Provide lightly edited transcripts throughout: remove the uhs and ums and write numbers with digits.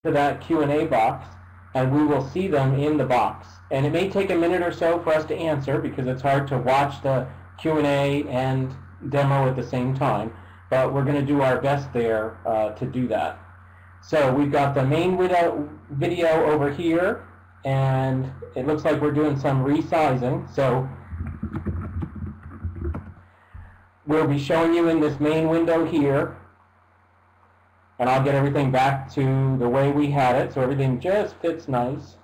to that Q&A box, and we will see them in the box. And it may take a minute or so for us to answer because it's hard to watch the Q&A and demo at the same time, but we're going to do our best there to do that. So we've got the main video over here, and it looks like we're doing some resizing. So we'll be showing you in this main window here, and I'll get everything back to the way we had it so everything just fits nice.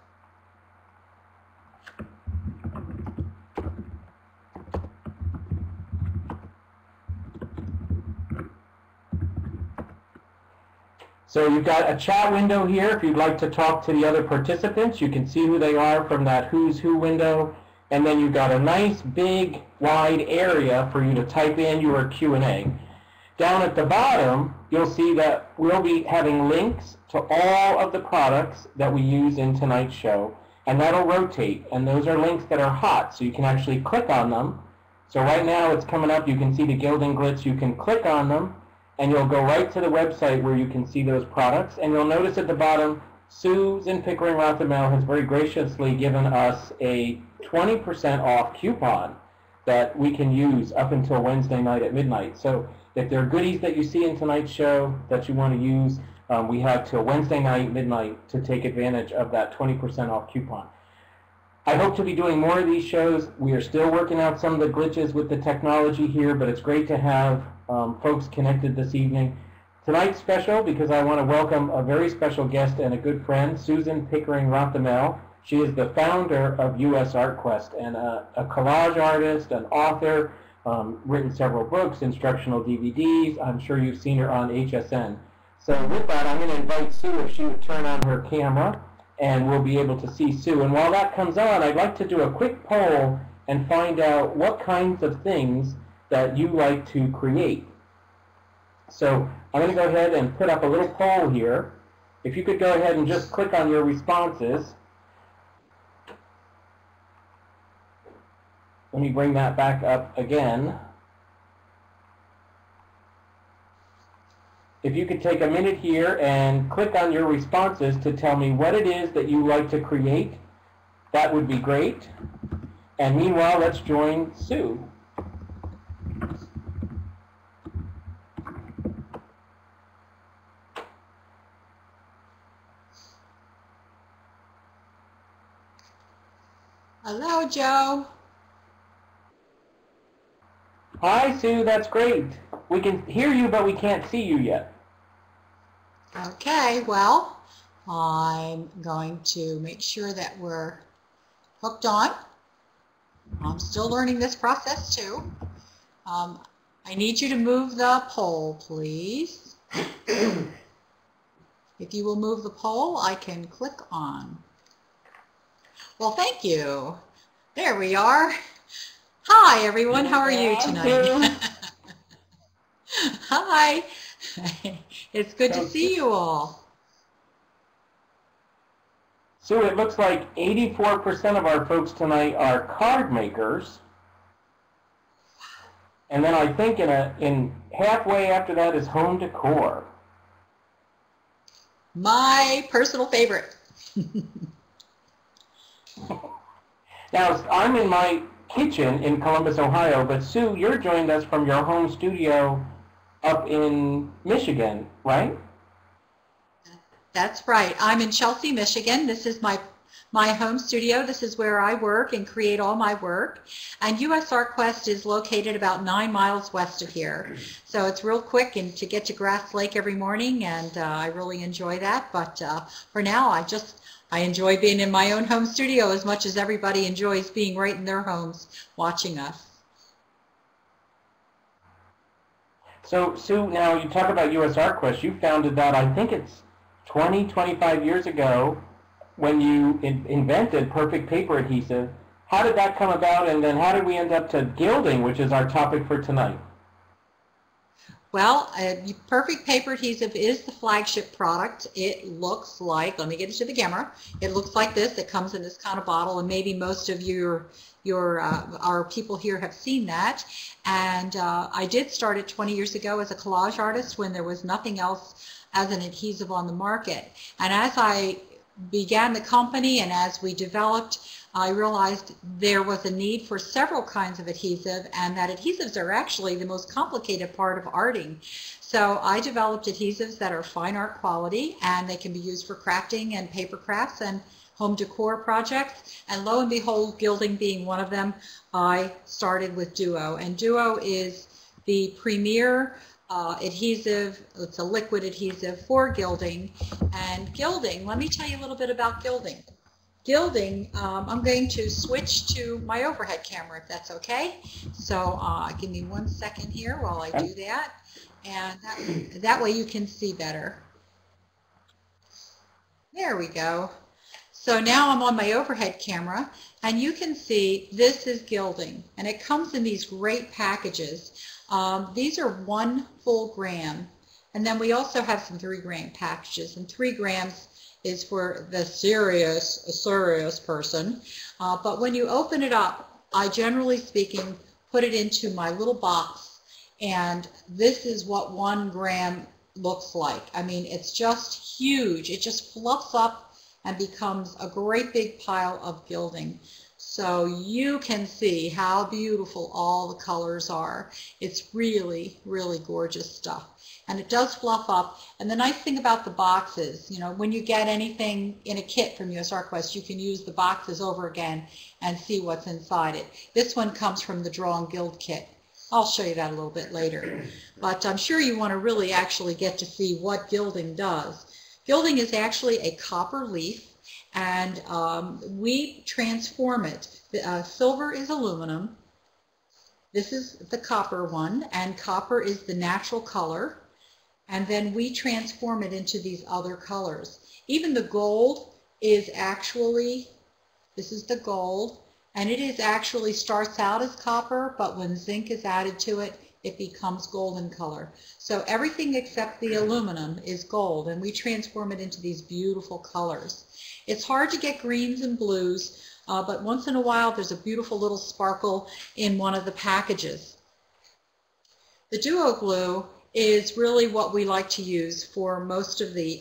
So you've got a chat window here. If you'd like to talk to the other participants, you can see who they are from that Who's Who window. And then you've got a nice big wide area for you to type in your Q&A. Down at the bottom, you'll see that we'll be having links to all of the products that we use in tonight's show. And that'll rotate. And those are links that are hot, so you can actually click on them. So right now it's coming up. You can see the Gilding Glitz. You can click on them, and you'll go right to the website where you can see those products. And you'll notice at the bottom, Susan Pickering Rothamel has very graciously given us a 20% off coupon that we can use up until Wednesday night at midnight. So if there are goodies that you see in tonight's show that you want to use, we have till Wednesday night, midnight, to take advantage of that 20% off coupon. I hope to be doing more of these shows. We are still working out some of the glitches with the technology here, but it's great to have folks connected this evening. Tonight's special because I want to welcome a very special guest and a good friend, Susan Pickering Rothamel. She is the founder of USArtQuest and a collage artist, an author, written several books, instructional DVDs. I'm sure you've seen her on HSN. So with that, I'm going to invite Sue if she would turn on her camera, and we'll be able to see Sue. And while that comes on, I'd like to do a quick poll and find out what kinds of things that you like to create. So I'm going to go ahead and put up a little poll here. If you could go ahead and just click on your responses. Let me bring that back up again. If you could take a minute here and click on your responses to tell me what it is that you like to create, that would be great. And meanwhile, let's join Sue. Hello, Joe. Hi, Sue. That's great. We can hear you, but we can't see you yet. Okay, well, I'm going to make sure that we're hooked on. I'm still learning this process, too. I need you to move the poll, please. If you will move the poll, I can click on. Well, thank you. There we are. Hi, everyone. How are you tonight? Hi. It's good to see you all. Sue, it looks like 84% of our folks tonight are card makers. And then I think in halfway after that is home decor. My personal favorite. Now, I'm in my kitchen in Columbus, Ohio, but Sue, you're joined us from your home studio up in Michigan, right? That's right. I'm in Chelsea, Michigan. This is my home studio. This is where I work and create all my work. And USArtQuest is located about 9 miles west of here. So it's real quick and to get to Grass Lake every morning, and I really enjoy that. But for now, I enjoy being in my own home studio as much as everybody enjoys being right in their homes watching us. So, Sue, now you talk about USArtQuest. You founded that, I think it's 20, 25 years ago when you invented perfect paper adhesive. How did that come about, and then how did we end up to Gilding, which is our topic for tonight? Well, perfect paper adhesive is the flagship product. It looks like, let me get it to the camera. It looks like this. It comes in this kind of bottle, and maybe most of our people here have seen that. And I did start it 20 years ago as a collage artist when there was nothing else as an adhesive on the market. And as I began the company and as we developed, I realized there was a need for several kinds of adhesive, and that adhesives are actually the most complicated part of arting. So I developed adhesives that are fine art quality, and they can be used for crafting and paper crafts and home decor projects. And lo and behold, gilding being one of them, I started with Duo. And Duo is the premier adhesive. It's a liquid adhesive for gilding. And gilding, let me tell you a little bit about gilding. Gilding, I'm going to switch to my overhead camera if that's okay. So give me 1 second here while I do that. And that way you can see better. There we go. So now I'm on my overhead camera, and you can see this is gilding, and it comes in these great packages. These are 1 full gram, and then we also have some 3 gram packages, and 3 grams is for the serious person. But when you open it up, I generally speaking put it into my little box, and this is what 1 gram looks like. I mean, it's just huge. It just fluffs up and becomes a great big pile of gilding. So you can see how beautiful all the colors are. It's really, really gorgeous stuff. And it does fluff up. And the nice thing about the boxes, you know, when you get anything in a kit from USArtQuest, you can use the boxes over again and see what's inside it. This one comes from the Draw and Gild kit. I'll show you that a little bit later. But I'm sure you want to really actually get to see what gilding does. Gilding is actually a copper leaf, and we transform it. Silver is aluminum. This is the copper one, and copper is the natural color. And then we transform it into these other colors. Even the gold is actually, this is the gold, and it is actually starts out as copper, but when zinc is added to it, it becomes golden color. So everything except the aluminum is gold, and we transform it into these beautiful colors. It's hard to get greens and blues, but once in a while there's a beautiful little sparkle in one of the packages. The Duo glue is really what we like to use for most of the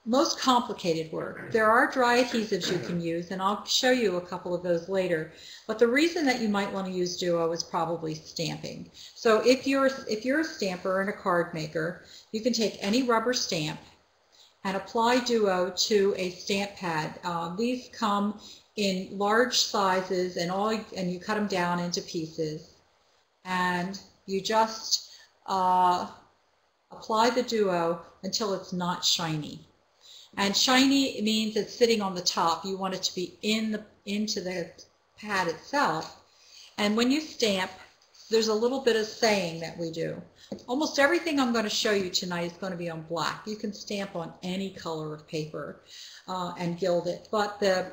most complicated work. There are dry adhesives you can use, and I'll show you a couple of those later. But the reason that you might want to use Duo is probably stamping. So if you're a stamper and a card maker, you can take any rubber stamp and apply Duo to a stamp pad. These come in large sizes, and you cut them down into pieces, and you just apply the Duo until it's not shiny. And shiny means it's sitting on the top. You want it to be into the pad itself. And when you stamp, there's a little bit of saying that we do. Almost everything I'm going to show you tonight is going to be on black. You can stamp on any color of paper and gild it. But the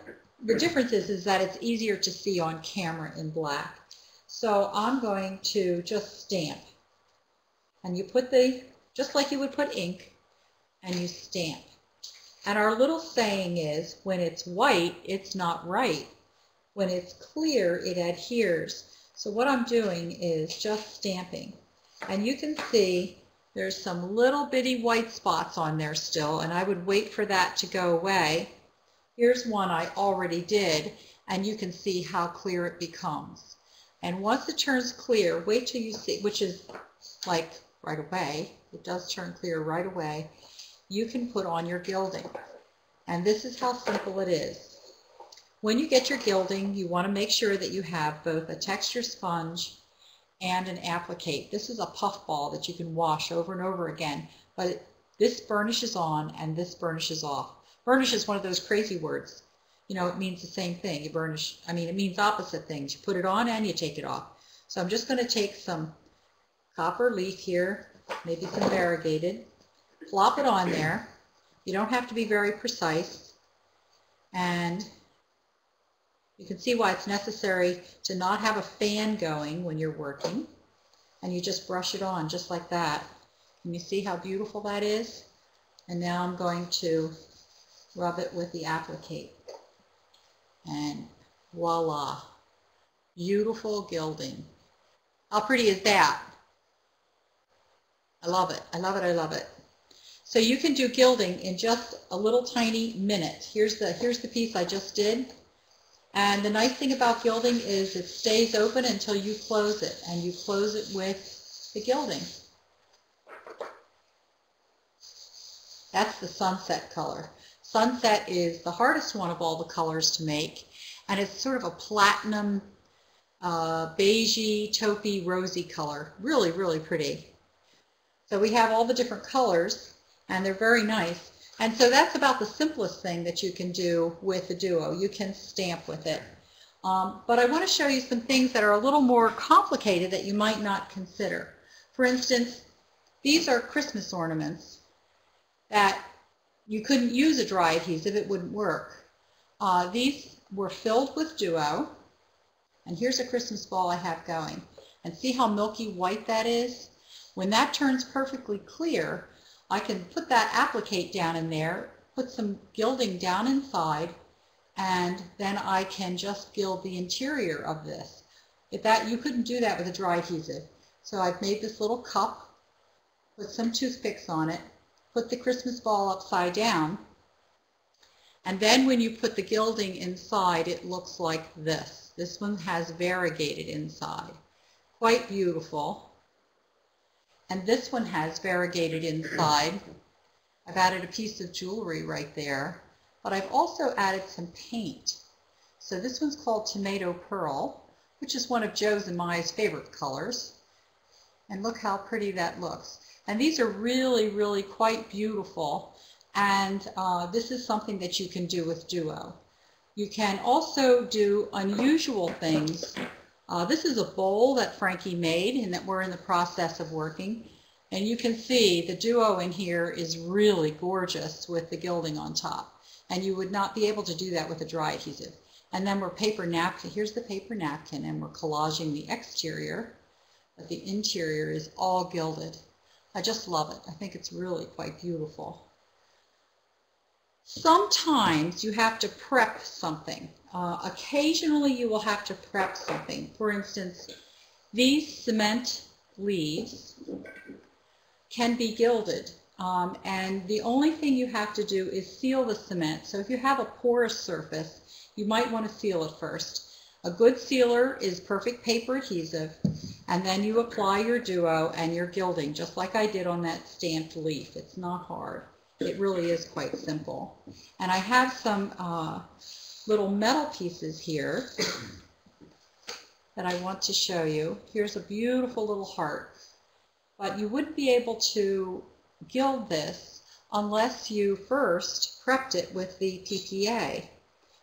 difference is that it's easier to see on camera in black. So I'm going to just stamp. And you put just like you would put ink, and you stamp. And our little saying is, when it's white, it's not right. When it's clear, it adheres. So what I'm doing is just stamping. And you can see there's some little bitty white spots on there still, and I would wait for that to go away. Here's one I already did, and you can see how clear it becomes. And once it turns clear, wait till you see, which is like right away, it does turn clear right away, you can put on your gilding. And this is how simple it is. When you get your gilding, you want to make sure that you have both a texture sponge and an applique. This is a puff ball that you can wash over and over again, but this burnishes on and this burnishes off. Burnish is one of those crazy words. You know, it means the same thing. You burnish, I mean, it means opposite things. You put it on and you take it off. So I'm just going to take some copper leaf here, maybe some variegated, plop it on there. You don't have to be very precise, and you can see why it's necessary to not have a fan going when you're working, and you just brush it on just like that. Can you see how beautiful that is? And now I'm going to rub it with the applique, and voila, beautiful gilding. How pretty is that? I love it. I love it. I love it. So you can do gilding in just a little tiny minute. Here's the piece I just did. And the nice thing about gilding is it stays open until you close it, and you close it with the gilding. That's the sunset color. Sunset is the hardest one of all the colors to make, and it's sort of a platinum, beigey, taupey, rosy color. Really, really pretty. So we have all the different colors, and they're very nice. And so that's about the simplest thing that you can do with the Duo. You can stamp with it. But I want to show you some things that are a little more complicated that you might not consider. For instance, these are Christmas ornaments that you couldn't use a dry adhesive, it wouldn't work. These were filled with Duo, and here's a Christmas ball I have going. And see how milky white that is? When that turns perfectly clear, I can put that applique down in there, put some gilding down inside, and then I can just gild the interior of this. You couldn't do that with a dry adhesive. So I've made this little cup, put some toothpicks on it, put the Christmas ball upside down, and then when you put the gilding inside, it looks like this. This one has variegated inside. Quite beautiful. And this one has variegated inside. I've added a piece of jewelry right there, but I've also added some paint. So this one's called Tomato Pearl, which is one of Joe's and Maya's favorite colors. And look how pretty that looks. And these are really, really quite beautiful. And this is something that you can do with Duo. You can also do unusual things. This is a bowl that Frankie made and that we're in the process of working. And you can see the Duo in here is really gorgeous with the gilding on top. And you would not be able to do that with a dry adhesive. And then we're paper napkin. Here's the paper napkin, and we're collaging the exterior, but the interior is all gilded. I just love it. I think it's really quite beautiful. Sometimes you have to prep something. Occasionally you will have to prep something. For instance, these cement leaves can be gilded. And the only thing you have to do is seal the cement. So if you have a porous surface, you might want to seal it first. A good sealer is perfect paper adhesive, and then you apply your Duo and your gilding, just like I did on that stamped leaf. It's not hard. It really is quite simple. And I have some little metal pieces here that I want to show you. Here's a beautiful little heart. But you wouldn't be able to gild this unless you first prepped it with the PPA,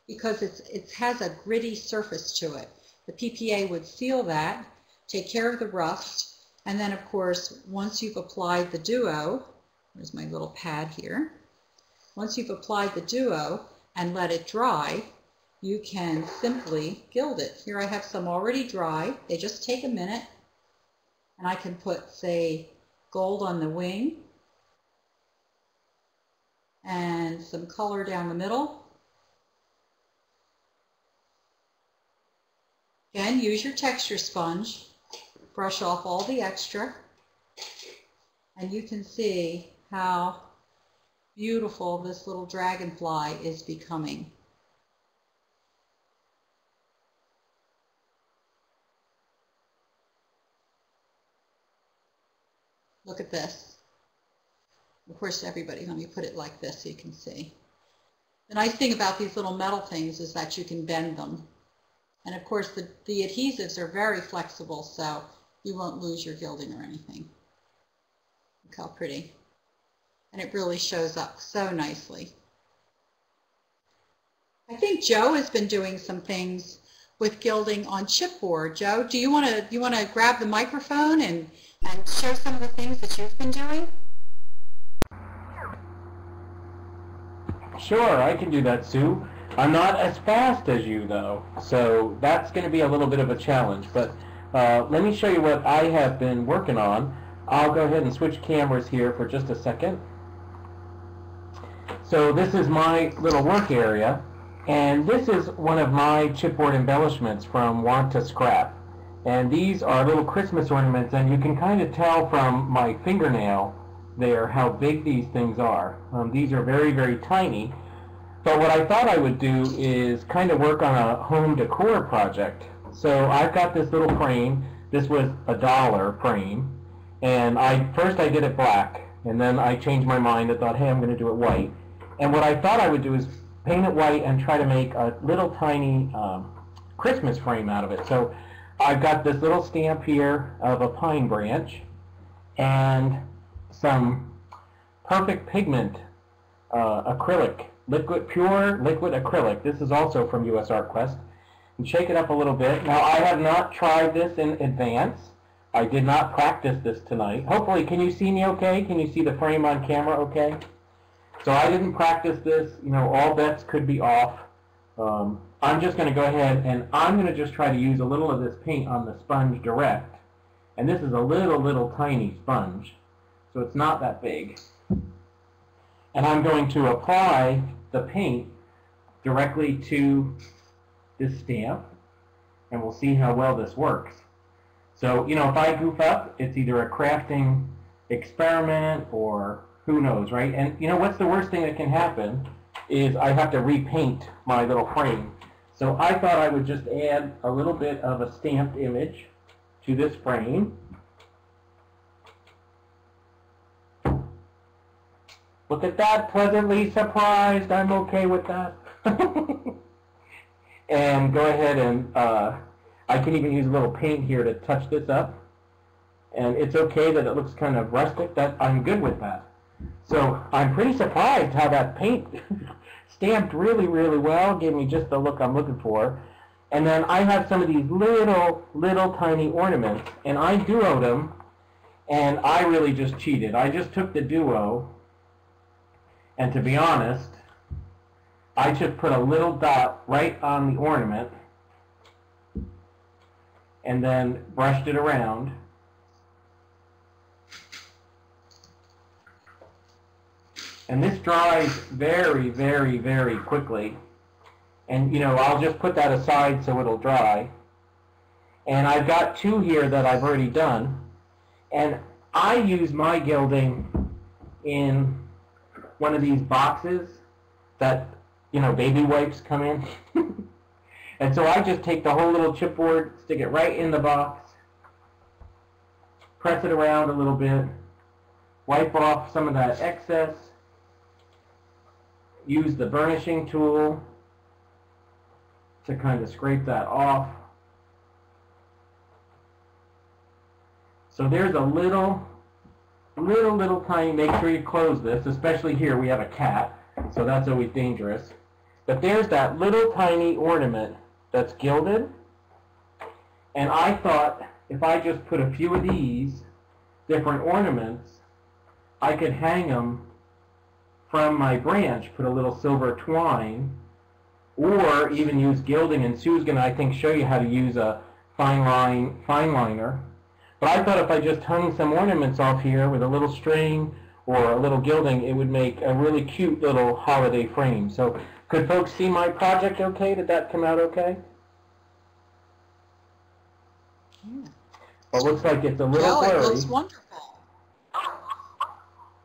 because it has a gritty surface to it. The PPA would seal that, take care of the rust, and then of course once you've applied the Duo, there's my little pad here, once you've applied the Duo and let it dry, you can simply gild it. Here I have some already dry. They just take a minute, and I can put, say, gold on the wing and some color down the middle. Again, use your texture sponge, brush off all the extra, and you can see how beautiful this little dragonfly is becoming. Look at this. Of course, everybody, let me put it like this so you can see. The nice thing about these little metal things is that you can bend them. And of course, the adhesives are very flexible, so you won't lose your gilding or anything. Look how pretty. And it really shows up so nicely. I think Joe has been doing some things with gilding on chipboard. Joe, do you want to grab the microphone and show some of the things that you've been doing? Sure, I can do that, Sue. I'm not as fast as you, though, so that's going to be a little bit of a challenge. But let me show you what I have been working on. I'll go ahead and switch cameras here for just a second. So this is my little work area, and this is one of my chipboard embellishments from Want to Scrap. And these are little Christmas ornaments, and you can kind of tell from my fingernail there how big these things are. These are very, very tiny. But what I thought I would do is kind of work on a home decor project. So I've got this little frame. This was $1 frame. And first I did it black. And then I changed my mind and thought, hey, I'm going to do it white. And what I thought I would do is paint it white and try to make a little tiny Christmas frame out of it. So I've got this little stamp here of a pine branch and some perfect pigment acrylic, pure liquid acrylic. This is also from USArtQuest. And shake it up a little bit. Now I have not tried this in advance. I did not practice this tonight. Hopefully, can you see me okay? Can you see the frame on camera okay? So I didn't practice this. You know, all bets could be off. I'm just going to go ahead and I'm going to just try to use a little of this paint on the sponge direct. And this is a little tiny sponge. So it's not that big. And I'm going to apply the paint directly to this stamp. And we'll see how well this works. So, you know, if I goof up, it's either a crafting experiment or who knows, right? And, you know, what's the worst thing that can happen is I have to repaint my little frame. So I thought I would just add a little bit of a stamped image to this frame. Look at that, pleasantly surprised. I'm okay with that. And go ahead and I can even use a little paint here to touch this up. And it's okay that it looks kind of rustic. I'm good with that. So I'm pretty surprised how that paint stamped really, really well. Gave me just the look I'm looking for. And then I have some of these little tiny ornaments. And I duoed them. And I really just cheated. I just took the duo. And to be honest, I just put a little dot right on the ornament. And then brushed it around. And this dries very, very, very quickly. And, you know, I'll just put that aside so it'll dry. And I've got two here that I've already done. And I use my gilding in one of these boxes that, you know, baby wipes come in. And so I just take the whole little chipboard, stick it right in the box, press it around a little bit, wipe off some of that excess, use the burnishing tool to kind of scrape that off. So there's a little tiny, make sure you close this, especially here we have a cat, so that's always dangerous. But there's that little tiny ornament that's gilded. And I thought if I just put a few of these different ornaments, I could hang them from my branch, put a little silver twine, or even use gilding. And Sue's going to, I think, show you how to use a fine liner. But I thought if I just hung some ornaments off here with a little string or a little gilding, it would make a really cute little holiday frame. So could folks see my project okay? Did that come out okay? Yeah. Well, it looks like it's a little blurry. It looks wonderful.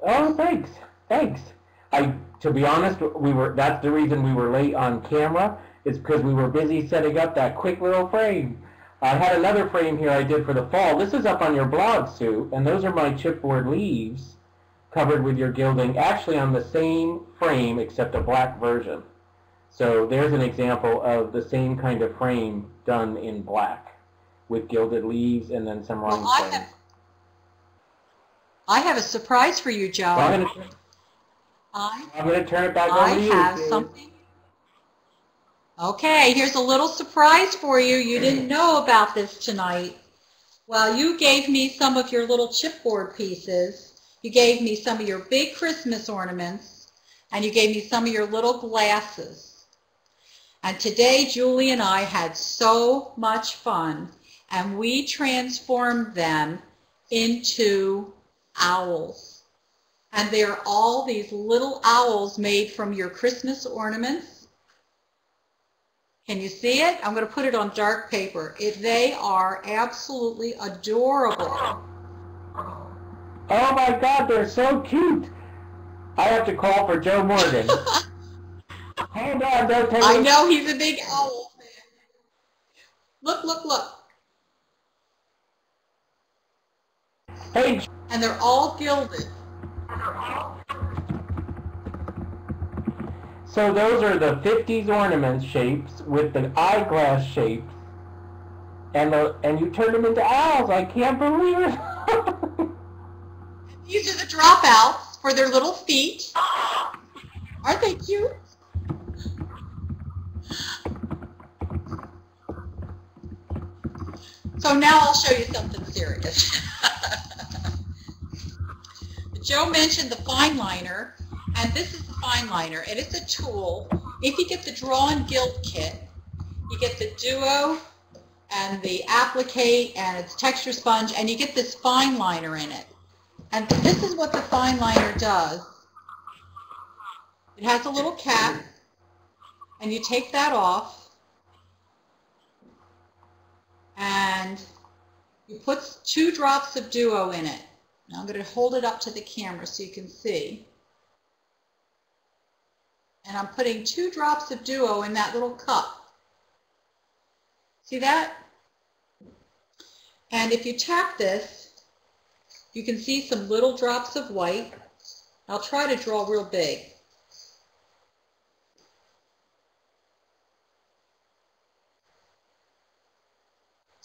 Oh, thanks. Thanks. To be honest, that's the reason we were late on camera, is because we were busy setting up that quick little frame. I had another frame here I did for the fall. This is up on your blog, Sue, and those are my chipboard leaves covered with your gilding, actually on the same frame except a black version. So there's an example of the same kind of frame done in black with gilded leaves and then some rhinestones. I have a surprise for you, Joe. I'm going to turn it back over to you. I have something. Okay, here's a little surprise for you. You didn't know about this tonight. Well, you gave me some of your little chipboard pieces. You gave me some of your big Christmas ornaments, and you gave me some of your little glasses. And today, Julie and I had so much fun, and we transformed them into owls. And they're all these little owls made from your Christmas ornaments. Can you see it? I'm going to put it on dark paper. They are absolutely adorable. Oh my God, they're so cute. I have to call for Joe Morgan. Hold on, don't take I it. know he's a big owl fan. Look, look, look. Hey. And they're all gilded. So those are the 50s ornament shapes with the eyeglass shapes. And you turn them into owls. I can't believe it. These are the dropouts for their little feet. Aren't they cute? So now I'll show you something serious. Joe mentioned the fine liner, and this is the fine liner, and it's a tool. If you get the Draw and Gild kit, you get the Duo and the applique and its texture sponge, and you get this fine liner in it. And this is what the fine liner does. It has a little cap, and you take that off, and you put 2 drops of Duo in it. Now I'm going to hold it up to the camera so you can see. And I'm putting 2 drops of Duo in that little cup. See that? And if you tap this, you can see some little drops of white. I'll try to draw real big.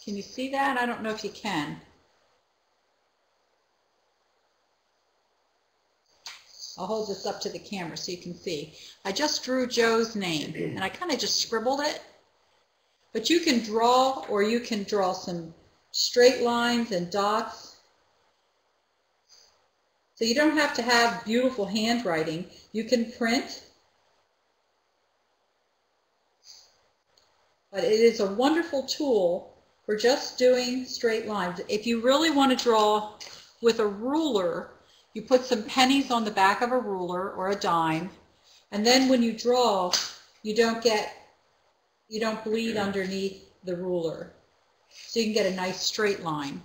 Can you see that? I don't know if you can. I'll hold this up to the camera so you can see. I just drew Joe's name, and I kind of just scribbled it. But you can draw, or you can draw some straight lines and dots. So you don't have to have beautiful handwriting. You can print. But it is a wonderful tool for just doing straight lines. If you really want to draw with a ruler, you put some pennies on the back of a ruler or a dime, and then when you draw, you don't bleed underneath the ruler. So you can get a nice straight line.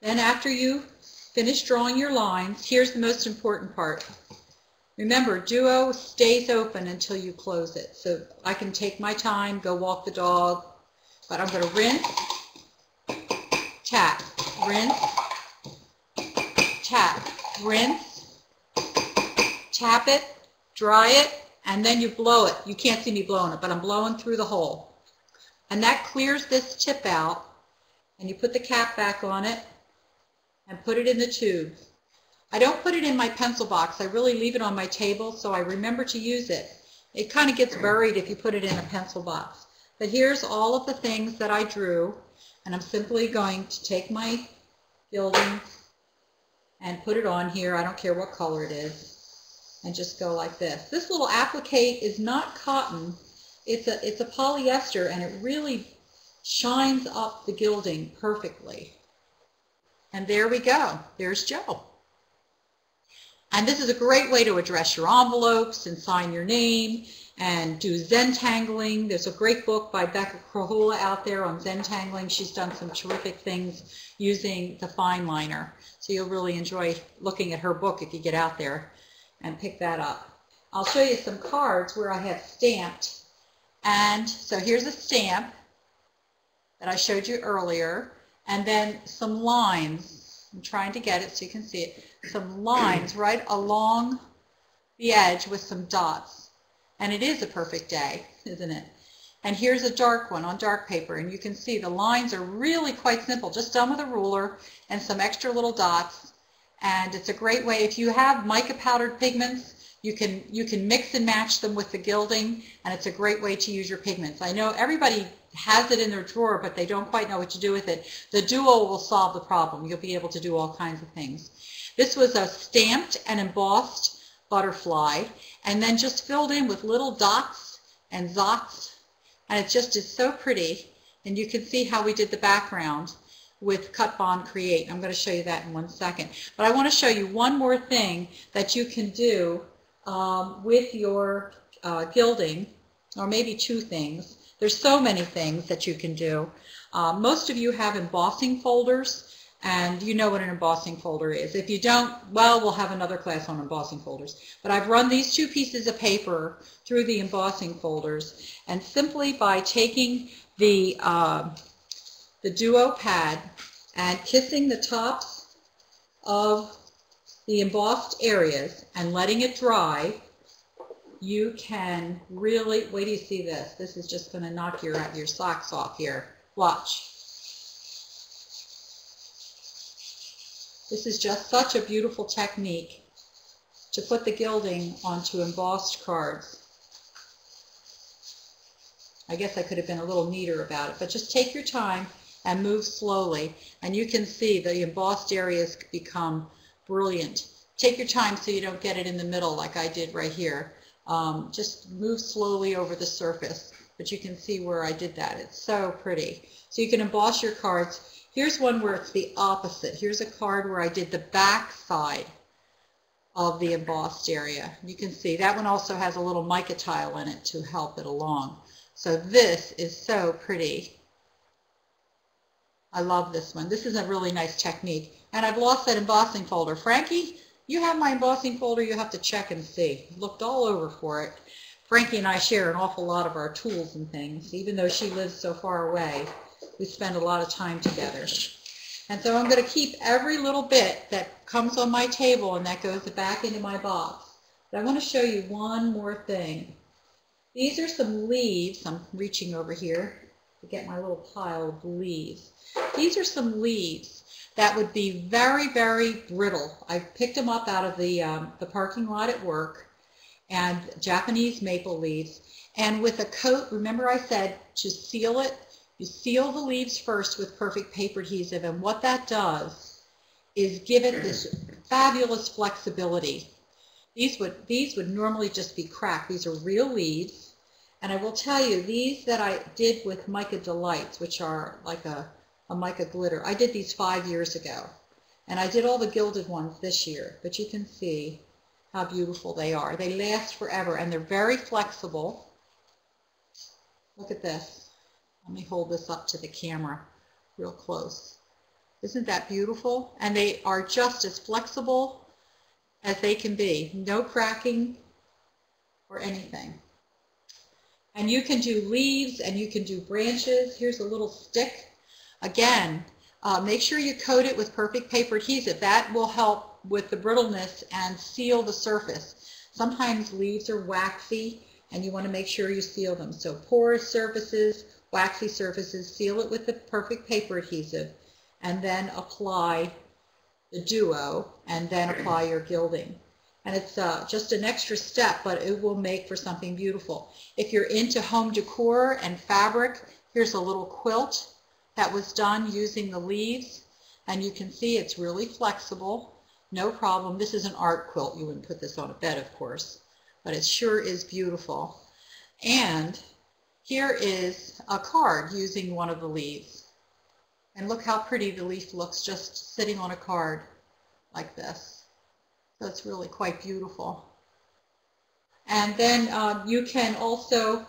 Then after you finish drawing your lines, here's the most important part. Remember, Duo stays open until you close it. So I can take my time, go walk the dog, but I'm going to rinse, tap, rinse, tap, rinse, tap it, dry it, and then you blow it. You can't see me blowing it, but I'm blowing through the hole. And that clears this tip out, and you put the cap back on it and put it in the tube. I don't put it in my pencil box. I really leave it on my table so I remember to use it. It kind of gets buried if you put it in a pencil box. But here's all of the things that I drew, and I'm simply going to take my gilding and put it on here. I don't care what color it is, and just go like this. This little applique is not cotton. It's a polyester, and it really shines up the gilding perfectly. And there we go. There's Joe. And this is a great way to address your envelopes and sign your name and do Zentangling. There's a great book by Becca Crahula out there on Zentangling. She's done some terrific things using the fine liner. So you'll really enjoy looking at her book if you get out there and pick that up. I'll show you some cards where I have stamped. And so here's a stamp that I showed you earlier. And then some lines. I'm trying to get it so you can see it. Some lines right along the edge with some dots. And it is a perfect day, isn't it? And here's a dark one on dark paper, and you can see the lines are really quite simple, just done with a ruler and some extra little dots. And it's a great way, if you have mica powdered pigments, you can mix and match them with the gilding, and it's a great way to use your pigments. I know everybody has it in their drawer, but they don't quite know what to do with it. The Duo will solve the problem. You'll be able to do all kinds of things. This was a stamped and embossed butterfly, and then just filled in with little dots and zots, and it just is so pretty. And you can see how we did the background with Cut Bond Create. I'm going to show you that in 1 second. But I want to show you one more thing that you can do with your gilding, or maybe 2 things. There's so many things that you can do. Most of you have embossing folders, And you know what an embossing folder is. If you don't, well, we'll have another class on embossing folders. But I've run these two pieces of paper through the embossing folders, and simply by taking the Duo pad and kissing the tops of the embossed areas and letting it dry, you can really, wait till you see this. This is just going to knock your socks off here. Watch. This is just such a beautiful technique to put the gilding onto embossed cards. I guess I could have been a little neater about it, but just take your time and move slowly, and you can see the embossed areas become brilliant. Take your time so you don't get it in the middle like I did right here. Just move slowly over the surface, but you can see where I did that. It's so pretty. So you can emboss your cards. Here's one where it's the opposite. Here's a card where I did the back side of the embossed area. You can see that one also has a little mica tile in it to help it along. So this is so pretty. I love this one. This is a really nice technique. And I've lost that embossing folder. Frankie, you have my embossing folder. You have to check and see. Looked all over for it. Frankie and I share an awful lot of our tools and things. Even though she lives so far away, we spend a lot of time together. And so I'm going to keep every little bit that comes on my table and that goes back into my box. But I want to show you one more thing. These are some leaves. I'm reaching over here to get my little pile of leaves. These are some leaves that would be very, very brittle. I picked them up out of the parking lot at work, and Japanese maple leaves. And with a coat, remember I said to seal it, you seal the leaves first with perfect paper adhesive, and what that does is give it this fabulous flexibility. These would normally just be cracked. These are real leaves, and I will tell you, these that I did with Mica Delights, which are like a mica glitter, I did these 5 years ago, and I did all the gilded ones this year, but you can see how beautiful they are. They last forever, and they're very flexible. Look at this. Let me hold this up to the camera real close. Isn't that beautiful? And they are just as flexible as they can be. No cracking or anything. And you can do leaves and you can do branches. Here's a little stick. Again, make sure you coat it with perfect paper adhesive. That will help with the brittleness and seal the surface. Sometimes leaves are waxy and you want to make sure you seal them. So porous surfaces, waxy surfaces, seal it with the perfect paper adhesive, and then apply the Duo, and then apply your gilding. And it's just an extra step, but it will make for something beautiful. If you're into home decor and fabric, here's a little quilt that was done using the leaves, and you can see it's really flexible, no problem. This is an art quilt. You wouldn't put this on a bed, of course, but it sure is beautiful. And here is a card using one of the leaves. And look how pretty the leaf looks just sitting on a card like this. So it's really quite beautiful. And then you can also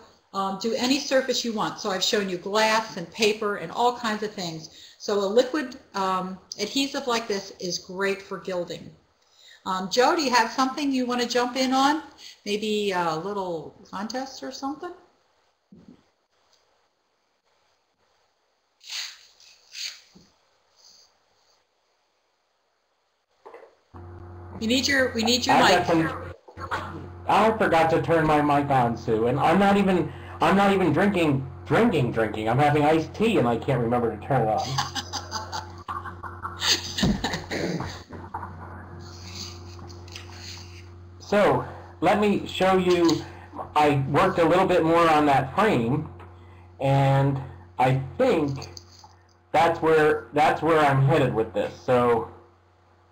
do any surface you want. So I've shown you glass and paper and all kinds of things. So a liquid adhesive like this is great for gilding. Joe, do you have something you want to jump in on? Maybe a little contest or something? We need your mic. I forgot to turn my mic on, Sue, and I'm not even drinking. I'm having iced tea, and I can't remember to turn it on. So let me show you. I worked a little bit more on that frame, and I think that's where I'm headed with this. So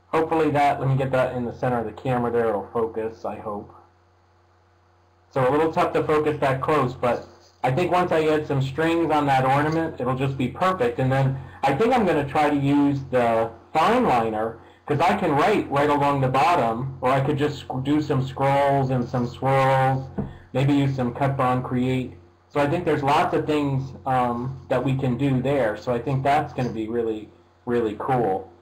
hopefully let me get that in the center of the camera there, it'll focus, I hope. So a little tough to focus that close, but I think once I add some strings on that ornament, it'll just be perfect. And then I think I'm going to try to use the fine liner, because I can write right along the bottom, or I could just do some scrolls and some swirls, maybe use some cut bond create. So I think there's lots of things that we can do there. So I think that's going to be really, really cool.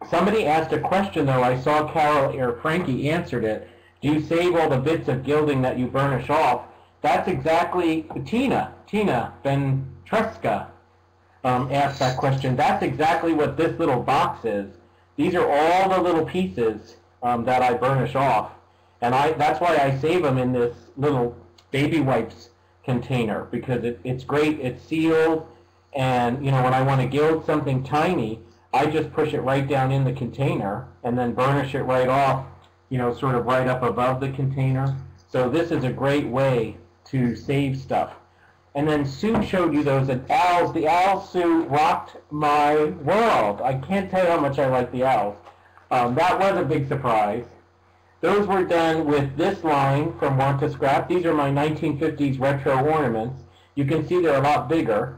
Somebody asked a question, though. I saw Carol or Frankie answered it. Do you save all the bits of gilding that you burnish off? That's exactly Tina Ventresca asked that question. That's exactly what this little box is. These are all the little pieces that I burnish off, and that's why I save them in this little baby wipes container, because it's great. It's sealed, and you know, when I want to gild something tiny, I just push it right down in the container and then burnish it right off, you know, sort of right up above the container. So this is a great way to save stuff. And then Sue showed you those owls. The owls, Sue, rocked my world. I can't tell you how much I like the owls. That was a big surprise. Those were done with this line from Want to Scrap. These are my 1950s retro ornaments. You can see they're a lot bigger.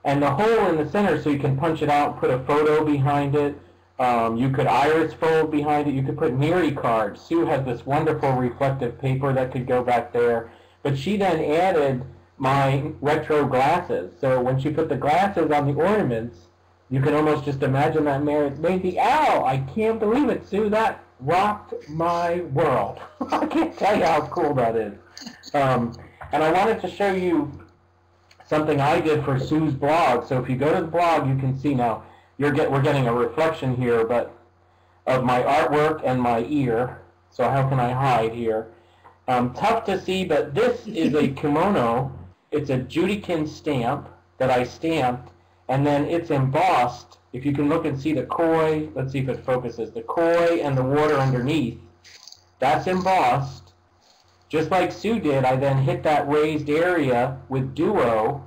And the hole in the center, so you can punch it out and put a photo behind it. You could iris fold behind it. You could put Miri cards. Sue has this wonderful reflective paper that could go back there. But she then added my retro glasses. So when she put the glasses on the ornaments, you can almost just imagine that made the owl. I can't believe it, Sue. That rocked my world. I can't tell you how cool that is. And I wanted to show you something I did for Sue's blog. So if you go to the blog, you can see now, we're getting a reflection here, but of my artwork and my ear. So how can I hide here? Tough to see, but this is a kimono. It's a Judikin stamp that I stamped, and then it's embossed. If you can look and see the koi, let's see if it focuses, the koi and the water underneath, that's embossed. Just like Sue did, I then hit that raised area with duo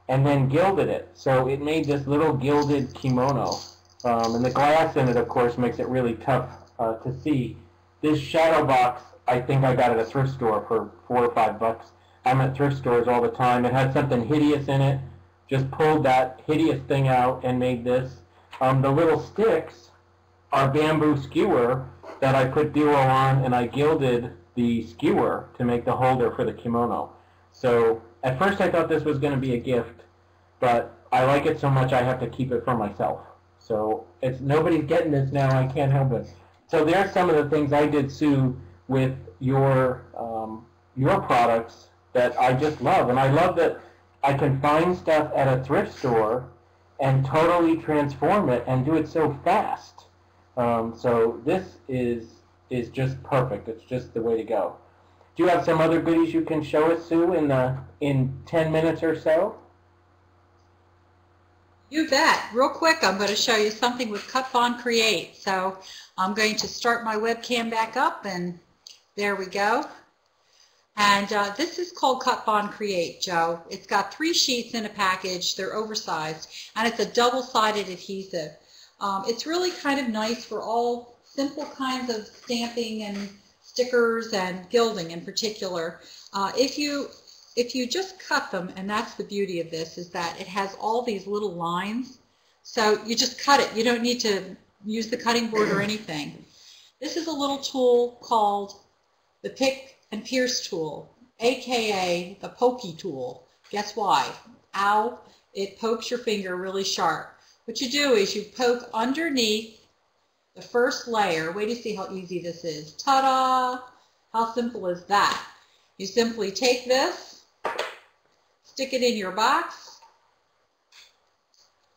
and then gilded it. So it made this little gilded kimono. And the glass in it, of course, makes it really tough to see. This shadow box, I think I got at a thrift store for $4 or $5. I'm at thrift stores all the time. It had something hideous in it. Just pulled that hideous thing out and made this. The little sticks are bamboo skewer that I put duo on, and I gilded the skewer to make the holder for the kimono. So at first I thought this was going to be a gift, but I like it so much I have to keep it for myself. So nobody's getting this now. I can't help it. So there's some of the things I did, Sue, with your products that I just love. And I love that I can find stuff at a thrift store and totally transform it and do it so fast. So this is just perfect. It's just the way to go. Do you have some other goodies you can show us, Sue, in 10 minutes or so? You bet. Real quick, I'm going to show you something with Cut Bond Create. So I'm going to start my webcam back up, and there we go. And this is called Cut Bond Create, Joe. It's got 3 sheets in a package. They're oversized, and it's a double-sided adhesive. It's really kind of nice for all simple kinds of stamping and stickers and gilding in particular. If you just cut them, and that's the beauty of this, is that it has all these little lines. So you just cut it. You don't need to use the cutting board or anything. This is a little tool called the Pick and Pierce tool, aka the pokey tool. Guess why? Ow, it pokes your finger really sharp. What you do is you poke underneath the first layer. Wait to see how easy this is. Ta-da! How simple is that? You simply take this, stick it in your box,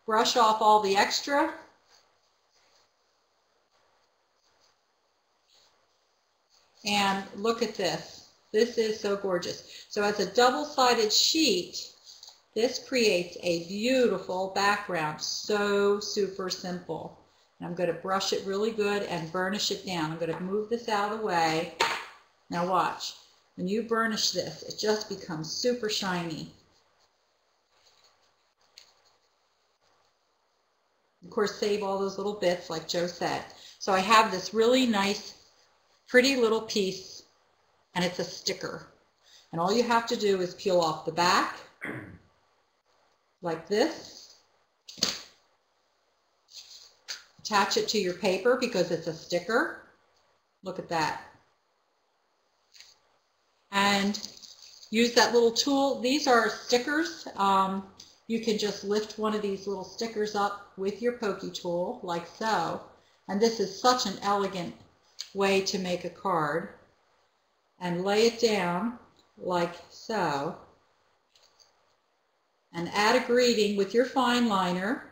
brush off all the extra, and look at this. This is so gorgeous. So as a double-sided sheet, this creates a beautiful background. So super simple. And I'm going to brush it really good and burnish it down. I'm going to move this out of the way. Now watch. When you burnish this, it just becomes super shiny. Of course, save all those little bits like Joe said. So I have this really nice, pretty little piece, and it's a sticker. And all you have to do is peel off the back, like this. Attach it to your paper because it's a sticker. Look at that. And use that little tool. These are stickers. you can just lift one of these little stickers up with your pokey tool, like so. And this is such an elegant way to make a card. And lay it down like so. And add a greeting with your fine liner.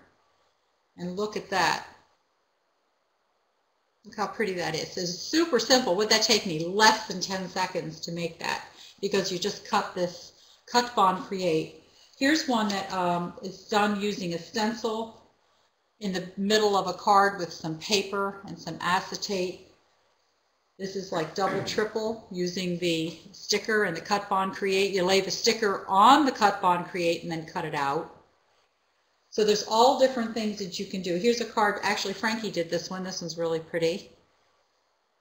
And look at that. Look how pretty that is. It's super simple. Would that take me less than 10 seconds to make that? Because you just cut this Cut Bond Create. Here's one that is done using a stencil in the middle of a card with some paper and some acetate. This is like double, triple using the sticker and the Cut Bond Create. You lay the sticker on the Cut Bond Create and then cut it out. So there's all different things that you can do. Here's a card. Actually, Frankie did this one. This one's really pretty.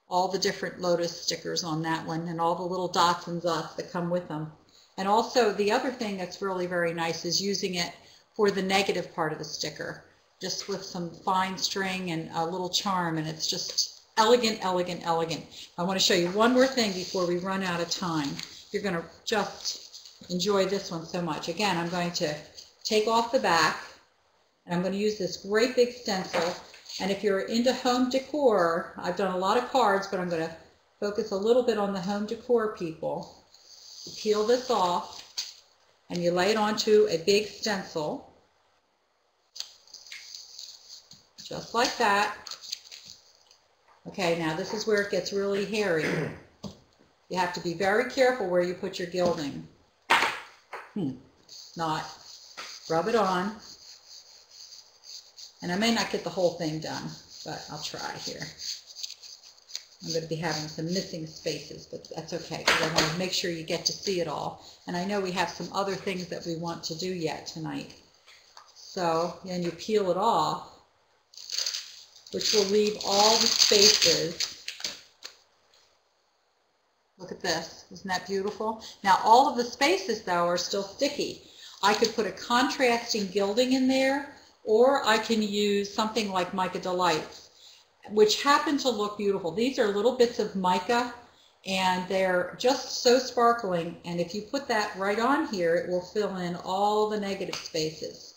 All the different lotus stickers on that one and all the little dots and dots that come with them. And also the other thing that's really very nice is using it for the negative part of the sticker, just with some fine string and a little charm, and it's just elegant, elegant, elegant. I want to show you one more thing before we run out of time. You're going to just enjoy this one so much. Again, I'm going to take off the back, and I'm going to use this great big stencil. And if you're into home decor, I've done a lot of cards, but I'm going to focus a little bit on the home decor people. You peel this off, and you lay it onto a big stencil, just like that. Okay, now this is where it gets really hairy. You have to be very careful where you put your gilding. Not. Rub it on. And I may not get the whole thing done, but I'll try here. I'm going to be having some missing spaces, but that's okay, because I want to make sure you get to see it all. And I know we have some other things that we want to do yet tonight. So then you peel it off, which will leave all the spaces. Look at this. Isn't that beautiful? Now all of the spaces, though, are still sticky. I could put a contrasting gilding in there, or I can use something like Mica Delights, which happen to look beautiful. These are little bits of mica, and they're just so sparkling, and if you put that right on here, it will fill in all the negative spaces.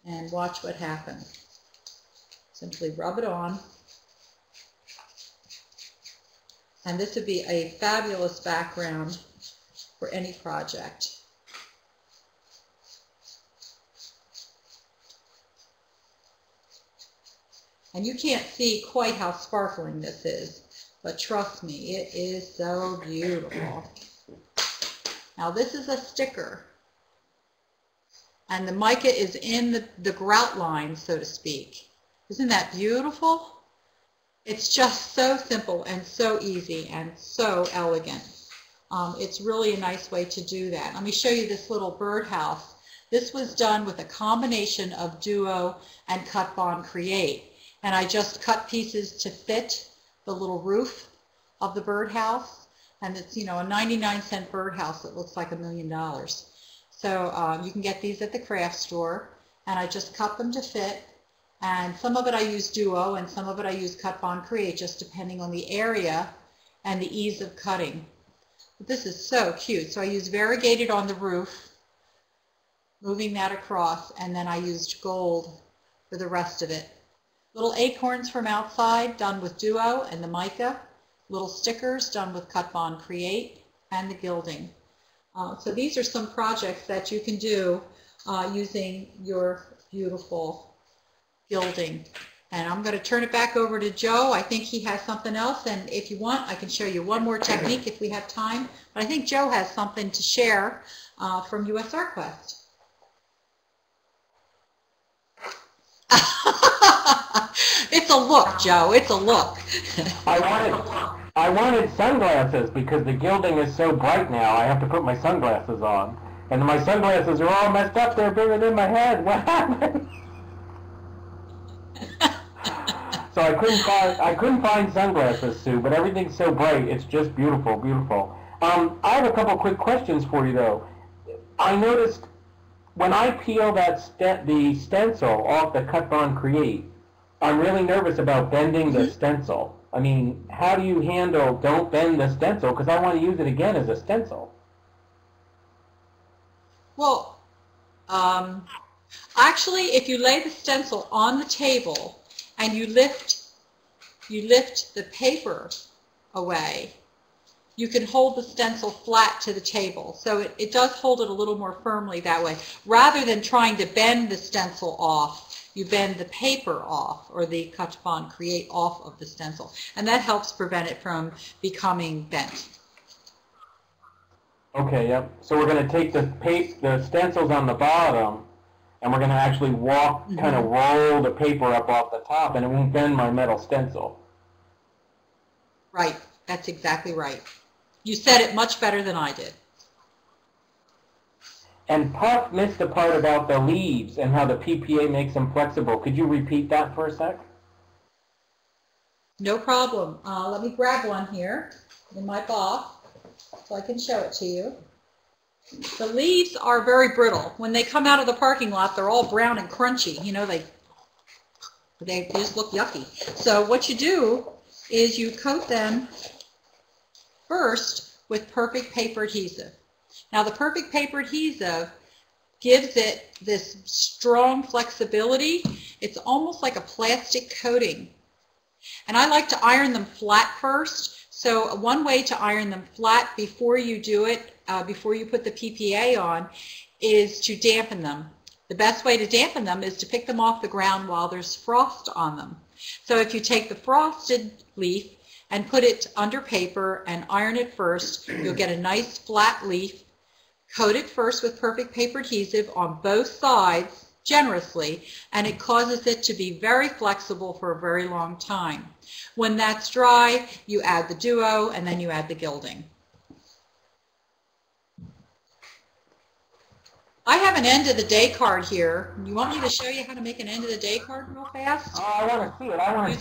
And watch what happens. Simply rub it on. And this would be a fabulous background for any project. And you can't see quite how sparkling this is, but trust me, it is so beautiful. Now this is a sticker, and the mica is in the grout line, so to speak. Isn't that beautiful? It's just so simple and so easy and so elegant. It's really a nice way to do that. Let me show you this little birdhouse. This was done with a combination of Duo and Cut Bond Create. And I just cut pieces to fit the little roof of the birdhouse. And it's, you know, a 99-cent birdhouse that looks like $1 million. So you can get these at the craft store. And I just cut them to fit. And some of it I use Duo and some of it I use Cut Bond Create, just depending on the area and the ease of cutting. But this is so cute. So I used variegated on the roof, moving that across, and then I used gold for the rest of it. Little acorns from outside done with Duo and the mica, little stickers done with Cut Bond Create, and the gilding. So these are some projects that you can do using your beautiful gilding. And I'm going to turn it back over to Joe. I think he has something else, and if you want, I can show you one more technique if we have time. But I think Joe has something to share from USArtQuest. It's a look, Joe. It's a look. I wanted sunglasses because the gilding is so bright now. I have to put my sunglasses on, and my sunglasses are all messed up. They're bigger than my head. What happened? So I couldn't find sunglasses, Sue. But everything's so bright. It's just beautiful, beautiful. I have a couple quick questions for you, though. I noticed when I peel the stencil off the Cut Bond Create, I'm really nervous about bending the stencil. I mean, how do you handle don't bend the stencil? Because I want to use it again as a stencil. Well, Actually, if you lay the stencil on the table and you lift the paper away, you can hold the stencil flat to the table. So it does hold it a little more firmly that way. Rather than trying to bend the stencil off, you bend the paper off, or the Cut Create off of the stencil. And that helps prevent it from becoming bent. Okay, yep. So we're going to take the stencils on the bottom, and we're going to actually kind of roll the paper up off the top, and it won't bend my metal stencil. Right. That's exactly right. You said it much better than I did. And Puff missed the part about the leaves and how the PPA makes them flexible. Could you repeat that for a sec? No problem. Let me grab one here in my box so I can show it to you. The leaves are very brittle. When they come out of the parking lot, they're all brown and crunchy. You know, they just look yucky. So what you do is you coat them first with perfect paper adhesive. Now the perfect paper adhesive gives it this strong flexibility. It's almost like a plastic coating. And I like to iron them flat first. So one way to iron them flat before you do it, before you put the PPA on, is to dampen them. The best way to dampen them is to pick them off the ground while there's frost on them. So if you take the frosted leaf and put it under paper and iron it first, you'll get a nice flat leaf. Coat it first with perfect paper adhesive on both sides generously, and it causes it to be very flexible for a very long time. When that's dry, you add the duo, and then you add the gilding. I have an end of the day card here. You want me to show you how to make an end of the day card real fast? Oh, I want to see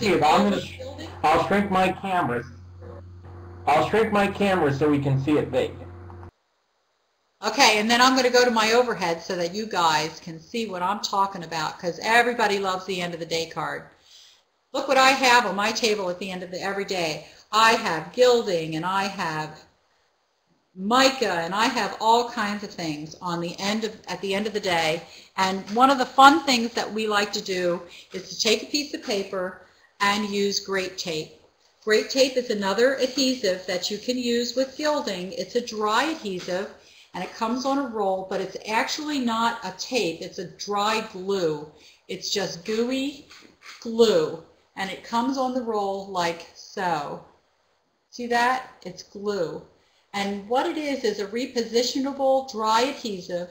it. I want to see it. I'll shrink my camera. I'll shrink my camera so we can see it big. Okay, and then I'm going to go to my overhead so that you guys can see what I'm talking about, because everybody loves the end of the day card. Look what I have on my table at the end of every day. I have gilding, and I have mica, and I have all kinds of things at the end of the day. And one of the fun things that we like to do is to take a piece of paper and use grape tape. Grape tape is another adhesive that you can use with gilding. It's a dry adhesive, and it comes on a roll, but it's actually not a tape. It's a dry glue. It's just gooey glue, and it comes on the roll like so. See that? It's glue. And what it is a repositionable dry adhesive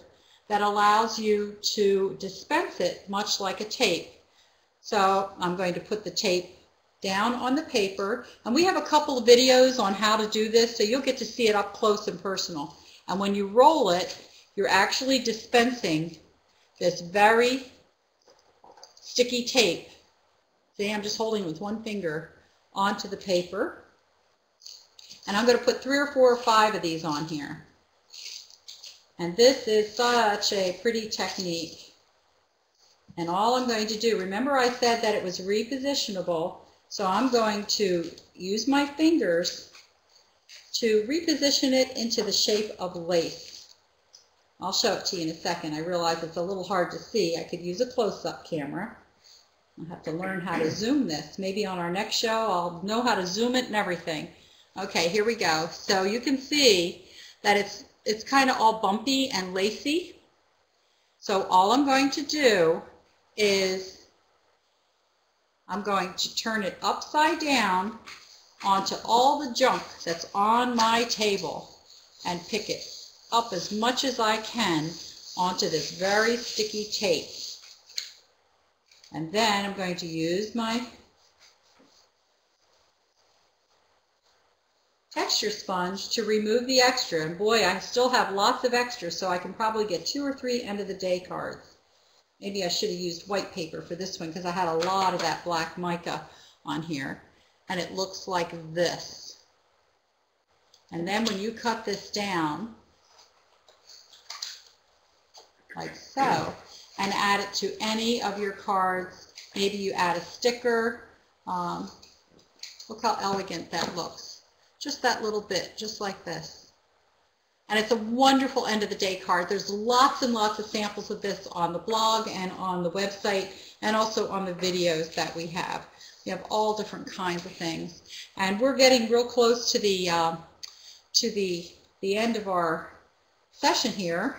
that allows you to dispense it much like a tape. So I'm going to put the tape down on the paper, and we have a couple of videos on how to do this, so you'll get to see it up close and personal. And when you roll it, you're actually dispensing this very sticky tape. See, I'm just holding with one finger onto the paper. And I'm going to put 3 or 4 or 5 of these on here. And this is such a pretty technique. And all I'm going to do, remember I said that it was repositionable, so I'm going to use my fingers to reposition it into the shape of lace. I'll show it to you in a second. I realize it's a little hard to see. I could use a close-up camera. I'll have to learn how to zoom this. Maybe on our next show I'll know how to zoom it and everything. Okay, here we go. So you can see that it's kind of all bumpy and lacy. So all I'm going to do is I'm going to turn it upside down onto all the junk that's on my table and pick it up as much as I can onto this very sticky tape. And then I'm going to use my texture sponge to remove the extra. And boy, I still have lots of extra, so I can probably get 2 or 3 end of the day cards. Maybe I should have used white paper for this one because I had a lot of that black mica on here. And it looks like this. And then when you cut this down, like so, and add it to any of your cards, maybe you add a sticker. Look how elegant that looks. Just that little bit, just like this. And it's a wonderful end of the day card. There's lots and lots of samples of this on the blog and on the website and also on the videos that we have. We have all different kinds of things. And we're getting real close to the end of our session here.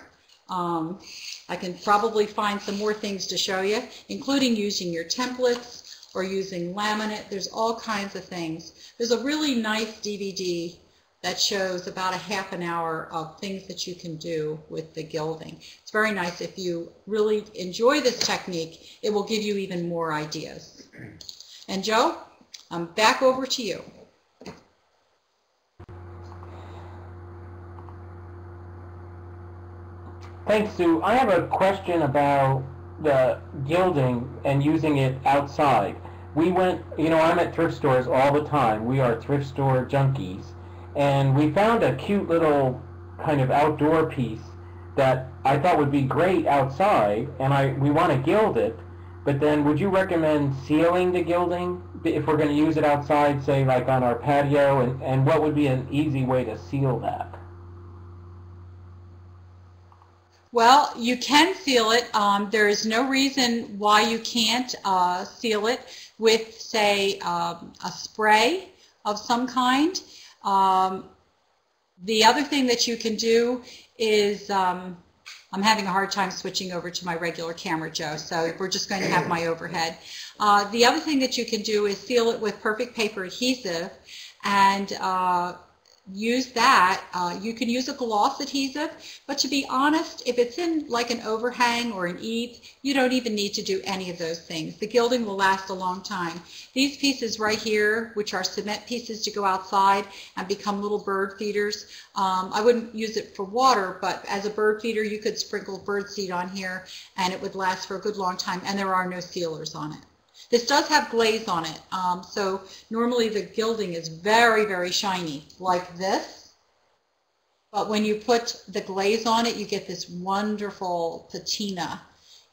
I can probably find some more things to show you, including using your templates or using laminate. There's all kinds of things. There's a really nice DVD that shows about a half an hour of things that you can do with the gilding. It's very nice. If you really enjoy this technique, it will give you even more ideas. And Joe, I'm back over to you. Thanks, Sue. I have a question about the gilding and using it outside. We went, I'm at thrift stores all the time. We are thrift store junkies. And we found a cute little kind of outdoor piece that I thought would be great outside, and we want to gild it. But then would you recommend sealing the gilding if we're going to use it outside, say like on our patio? And what would be an easy way to seal that? Well, you can seal it. There is no reason why you can't seal it with, say, a spray of some kind. The other thing that you can do is, I'm having a hard time switching over to my regular camera, Joe, so we're just going to have my overhead. The other thing that you can do is seal it with perfect paper adhesive and use that. You can use a gloss adhesive, but to be honest, if it's in like an overhang or an eave, you don't even need to do any of those things. The gilding will last a long time. These pieces right here, which are cement pieces to go outside and become little bird feeders, I wouldn't use it for water, but as a bird feeder you could sprinkle bird seed on here and it would last for a good long time, and there are no sealers on it. This does have glaze on it, so normally the gilding is very, very shiny, like this. But when you put the glaze on it, you get this wonderful patina.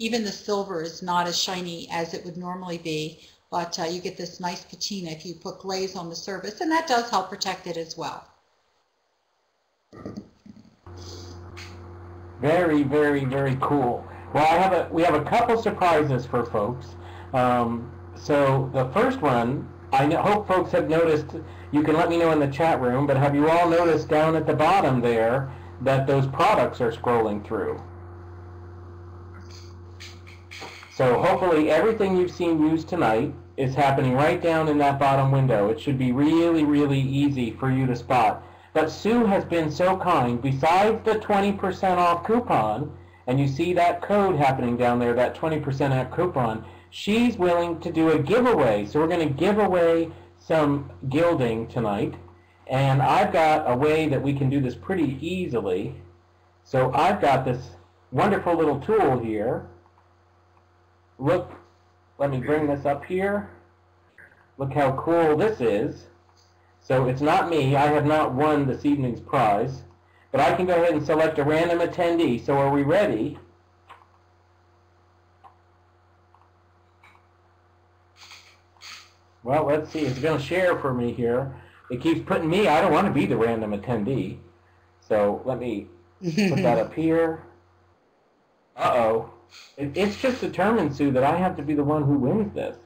Even the silver is not as shiny as it would normally be, but you get this nice patina if you put glaze on the surface, and that does help protect it as well. Very, very, very cool. Well, we have a couple surprises for folks. So the first one, hope folks have noticed, you can let me know in the chat room, but have you all noticed down at the bottom there that those products are scrolling through? So hopefully everything you've seen used tonight is happening right down in that bottom window. It should be really, really easy for you to spot. But Sue has been so kind. Besides the 20% off coupon, and you see that code happening down there, that 20% off coupon, she's willing to do a giveaway. So we're going to give away some gilding tonight. And I've got a way that we can do this pretty easily. So I've got this wonderful little tool here. Look, let me bring this up here. Look how cool this is. So it's not me. I have not won this evening's prize. But I can go ahead and select a random attendee. So are we ready? Well, let's see. It's going to share for me here. It keeps putting me. I don't want to be the random attendee. So let me put that up here. Uh-oh. It's just determined, Sue, that I have to be the one who wins this.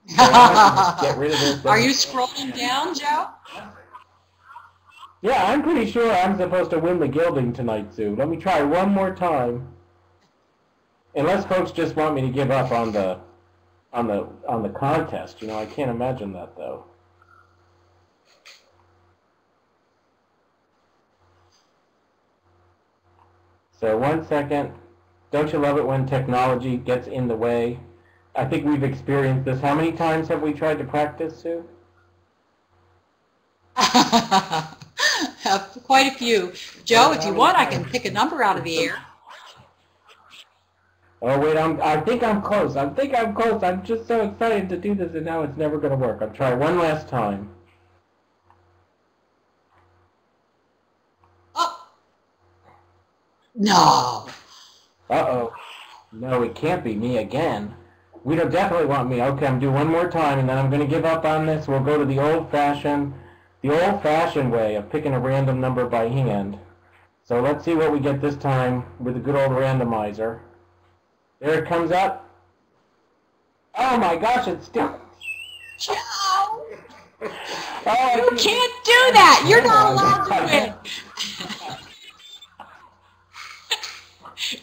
So get rid of this. Are you scrolling down, Joe? Yeah, I'm pretty sure I'm supposed to win the gilding tonight, Sue. Let me try one more time. Unless folks just want me to give up on the contest. You know, I can't imagine that though. So 1 second. Don't you love it when technology gets in the way? I think we've experienced this. How many times have we tried to practice, Sue? Quite a few. Joe, if you want, I can pick a number out of the air. Oh, wait, I think I'm close. I think I'm close. I'm just so excited to do this, and now it's never going to work. I'll try one last time. Oh. No. Uh-oh. No, it can't be me again. We don't definitely want me. Okay, I'm doing one more time, and then I'm going to give up on this. We'll go to the old-fashioned the old-fashioned way of picking a random number by hand. So let's see what we get this time with the good old randomizer. There it comes up. Oh my gosh, it's still... Joe! Oh, You can't do that! You're not allowed to win!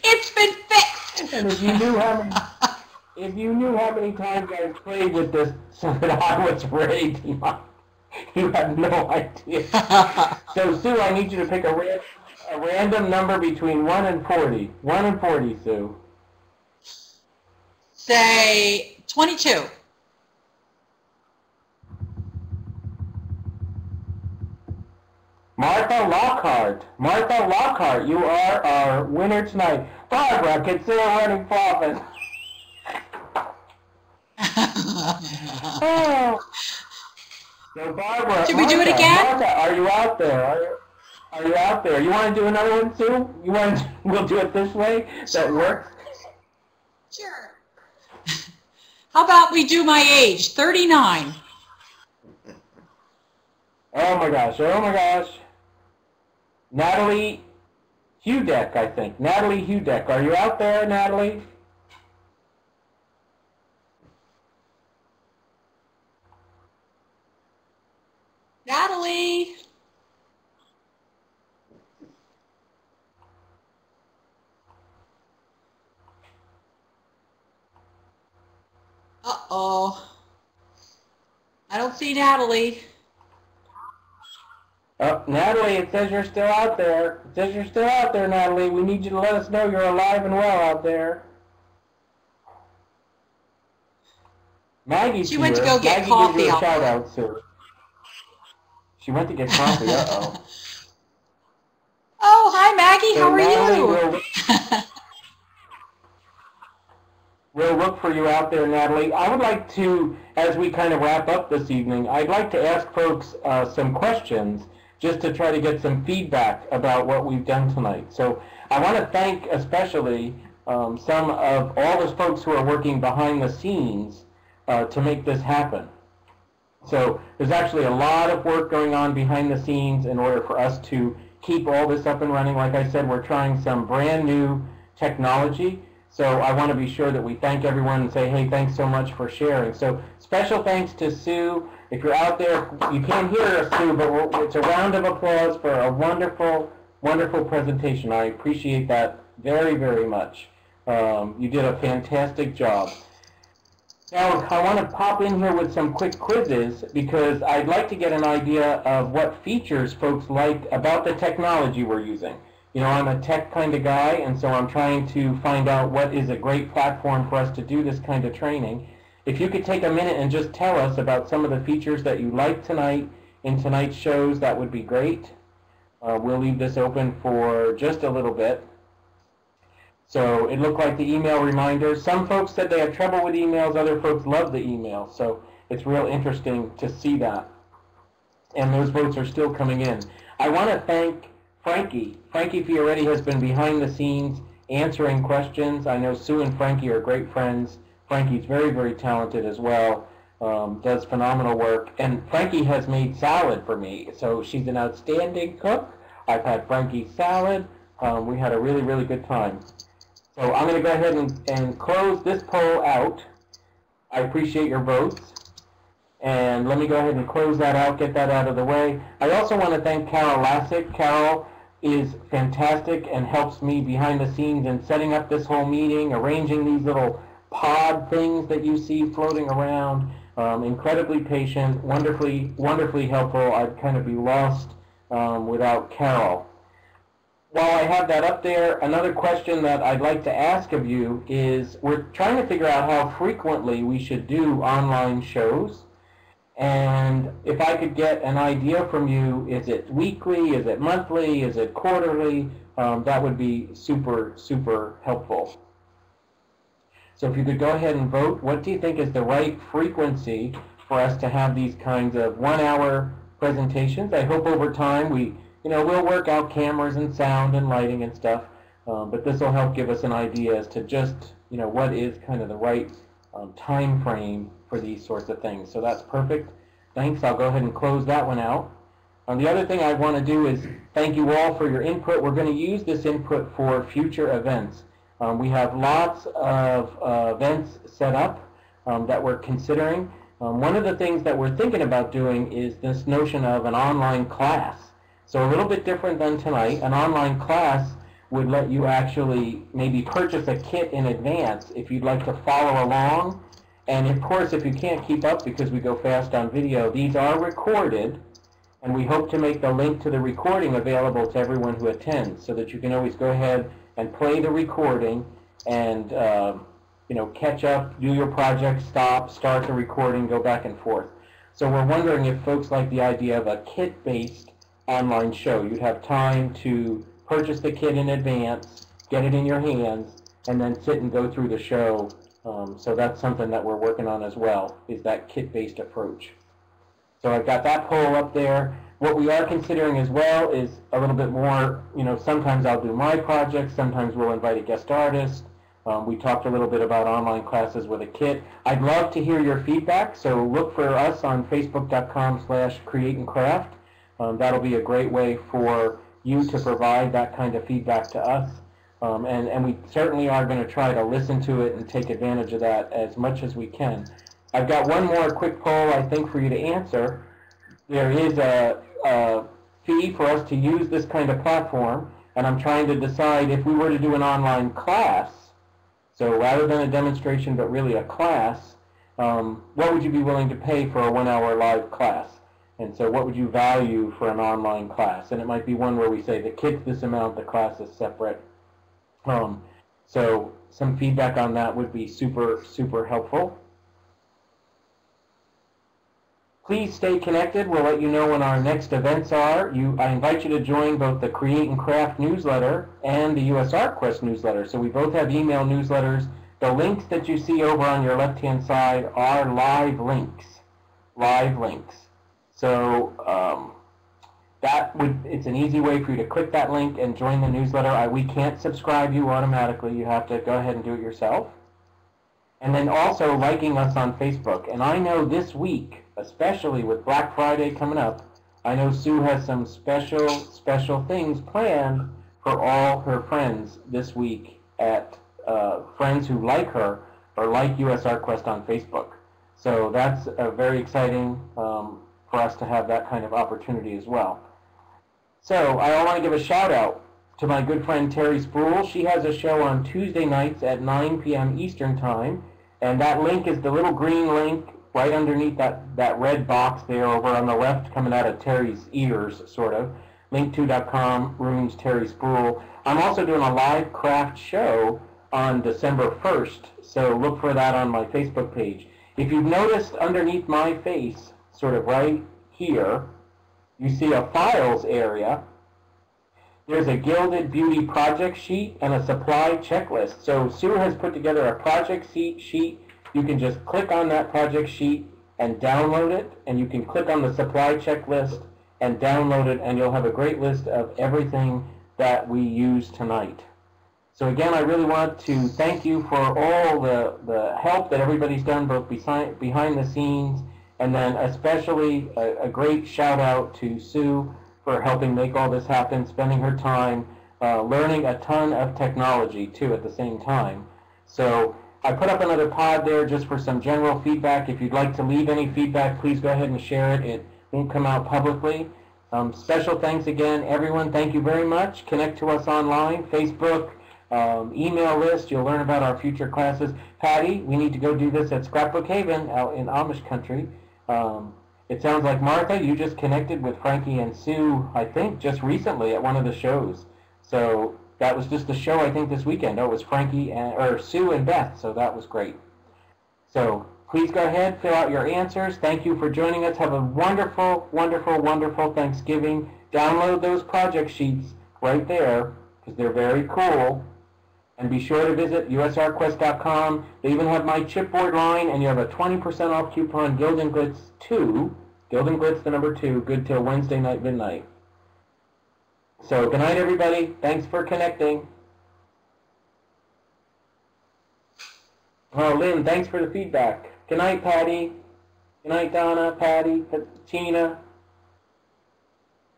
It's been fixed! And if you knew how many times I played with this so that I was rigged, you have no idea. So Sue, I need you to pick a random number between 1 and 40. 1 and 40, Sue. Say 22. Martha Lockhart, you are our winner tonight. Barbara, consider running profit. Oh. So Barbara, Should we do it again? Martha, are you out there? Are you out there? You want to do another one, Sue? We'll do it this way? Sure. That works? Sure. How about we do my age, 39? Oh my gosh. Natalie Hudeck, I think. Natalie Hudeck. Are you out there, Natalie? Natalie? Uh-oh. I don't see Natalie. Oh, Natalie, it says you're still out there. It says you're still out there, Natalie. We need you to let us know you're alive and well out there. Maggie's She went to here. go get Maggie coffee. gives you a shout out, Sue. She went to get coffee. Uh-oh. Oh, hi, Maggie. So How are Natalie, you? We'll look for you out there, Natalie. I would like to, as we kind of wrap up this evening, I'd like to ask folks some questions just to try to get some feedback about what we've done tonight. So I want to thank especially some of all the folks who are working behind the scenes to make this happen. So there's actually a lot of work going on behind the scenes in order for us to keep all this up and running. Like I said, we're trying some brand new technology. So I want to be sure that we thank everyone and say, hey, thanks so much for sharing. So special thanks to Sue. If you're out there, you can't hear us, Sue, but it's a round of applause for a wonderful, wonderful presentation. I appreciate that very, very much. You did a fantastic job. Now, I want to pop in here with some quick quizzes because I'd like to get an idea of what features folks like about the technology we're using. You know, I'm a tech kind of guy, and so I'm trying to find out what is a great platform for us to do this kind of training. If you could take a minute and just tell us about some of the features that you like tonight in tonight's shows, that would be great. We'll leave this open for just a little bit. So it looked like the email reminders. Some folks said they have trouble with emails. Other folks love the email. So it's real interesting to see that. And those votes are still coming in. I want to thank Frankie. Frankie Fioretti has been behind the scenes answering questions. I know Sue and Frankie are great friends. Frankie's very, very talented as well, does phenomenal work. And Frankie has made salad for me, so she's an outstanding cook. I've had Frankie's salad. We had a really, really good time. So I'm going to go ahead and close this poll out. I appreciate your votes. And let me go ahead and close that out, get that out of the way. I also want to thank Carol Lassick. Carol is fantastic and helps me behind the scenes in setting up this whole meeting, arranging these little pod things that you see floating around. Incredibly patient, wonderfully, wonderfully helpful. I'd kind of be lost without Carol. While I have that up there, another question that I'd like to ask of you is we're trying to figure out how frequently we should do online shows. And if I could get an idea from you, is it weekly, is it monthly, is it quarterly, that would be super, super helpful. So if you could go ahead and vote, what do you think is the right frequency for us to have these kinds of 1-hour presentations? I hope over time we'll work out cameras and sound and lighting and stuff, but this will help give us an idea as to just, what is kind of the right time frame for these sorts of things. So that's perfect. Thanks. I'll go ahead and close that one out. The other thing I want to do is thank you all for your input. We're going to use this input for future events. We have lots of events set up that we're considering. One of the things that we're thinking about doing is this notion of an online class. So a little bit different than tonight. An online class would let you actually maybe purchase a kit in advance if you'd like to follow along. And of course, if you can't keep up because we go fast on video, these are recorded, and we hope to make the link to the recording available to everyone who attends so that you can always go ahead and play the recording and catch up, do your project, start the recording, go back and forth. So we're wondering if folks like the idea of a kit-based online show. You'd have time to purchase the kit in advance, get it in your hands, and then sit and go through the show. So that's something that we're working on as well, is that kit-based approach. So I've got that poll up there. What we are considering as well is a little bit more, sometimes I'll do my projects, sometimes we'll invite a guest artist. We talked a little bit about online classes with a kit. I'd love to hear your feedback, so look for us on facebook.com/createandcraft. That'll be a great way for you to provide that kind of feedback to us. And we certainly are going to try to listen to it and take advantage of that as much as we can. I've got one more quick poll, I think, for you to answer. There is a fee for us to use this kind of platform, and I'm trying to decide if we were to do an online class, so rather than a demonstration but really a class, what would you be willing to pay for a 1-hour live class? And so what would you value for an online class? And it might be one where we say the kit's this amount, the class is separate. So some feedback on that would be super, super helpful. Please stay connected. We'll let you know when our next events are. I invite you to join both the Create and Craft newsletter and the USArtQuest newsletter. So we both have email newsletters. The links that you see over on your left-hand side are live links. Live links. So it's an easy way for you to click that link and join the newsletter. We can't subscribe you automatically. You have to go ahead and do it yourself. And then also liking us on Facebook. And I know this week, especially with Black Friday coming up, I know Sue has some special things planned for all her friends this week at friends who like her or like USArtQuest on Facebook. So that's very exciting for us to have that kind of opportunity as well. So I want to give a shout out to my good friend Terry Spool. She has a show on Tuesday nights at 9 p.m. Eastern Time, and that link is the little green link right underneath that red box there over on the left coming out of Terry's ears, sort of. Link2.com, rooms Terry Spool. I'm also doing a live craft show on December 1st, so look for that on my Facebook page. If you've noticed underneath my face, sort of right here, you see a files area. There's a Gilded Beauty project sheet and a supply checklist. So Sue has put together a project sheet. You can just click on that project sheet and download it, and you can click on the supply checklist and download it, and you'll have a great list of everything that we use tonight. So again, I really want to thank you for all the help that everybody's done, both behind the scenes, and then especially a great shout out to Sue for helping make all this happen, spending her time learning a ton of technology too at the same time. So I put up another pod there just for some general feedback. If you'd like to leave any feedback, please go ahead and share it. It won't come out publicly. Special thanks again, everyone. Thank you very much. Connect to us online, Facebook, email list. You'll learn about our future classes. Patty, we need to go do this at Scrapbook Haven out in Amish country. It sounds like, Martha, you just connected with Frankie and Sue, I think, just recently at one of the shows. So that was just the show, I think, this weekend. Oh, it was Sue and Beth, so that was great. So please go ahead, fill out your answers. Thank you for joining us. Have a wonderful, wonderful, wonderful Thanksgiving. Download those project sheets right there, because they're very cool. And be sure to visit USArtQuest.com. They even have my chipboard line, and you have a 20% off coupon, Gilding Glitz 2. Gilding Glitz, the number 2, good till Wednesday night, midnight. So, good night, everybody. Thanks for connecting. Oh, Lynn, thanks for the feedback. Good night, Patty. Good night, Donna, Patty, Tina.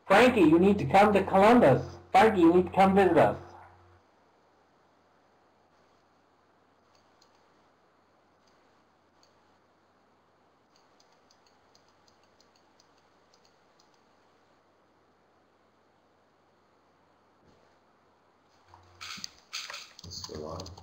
Frankie, you need to come to Columbus. Frankie, you need to come visit us. Still on.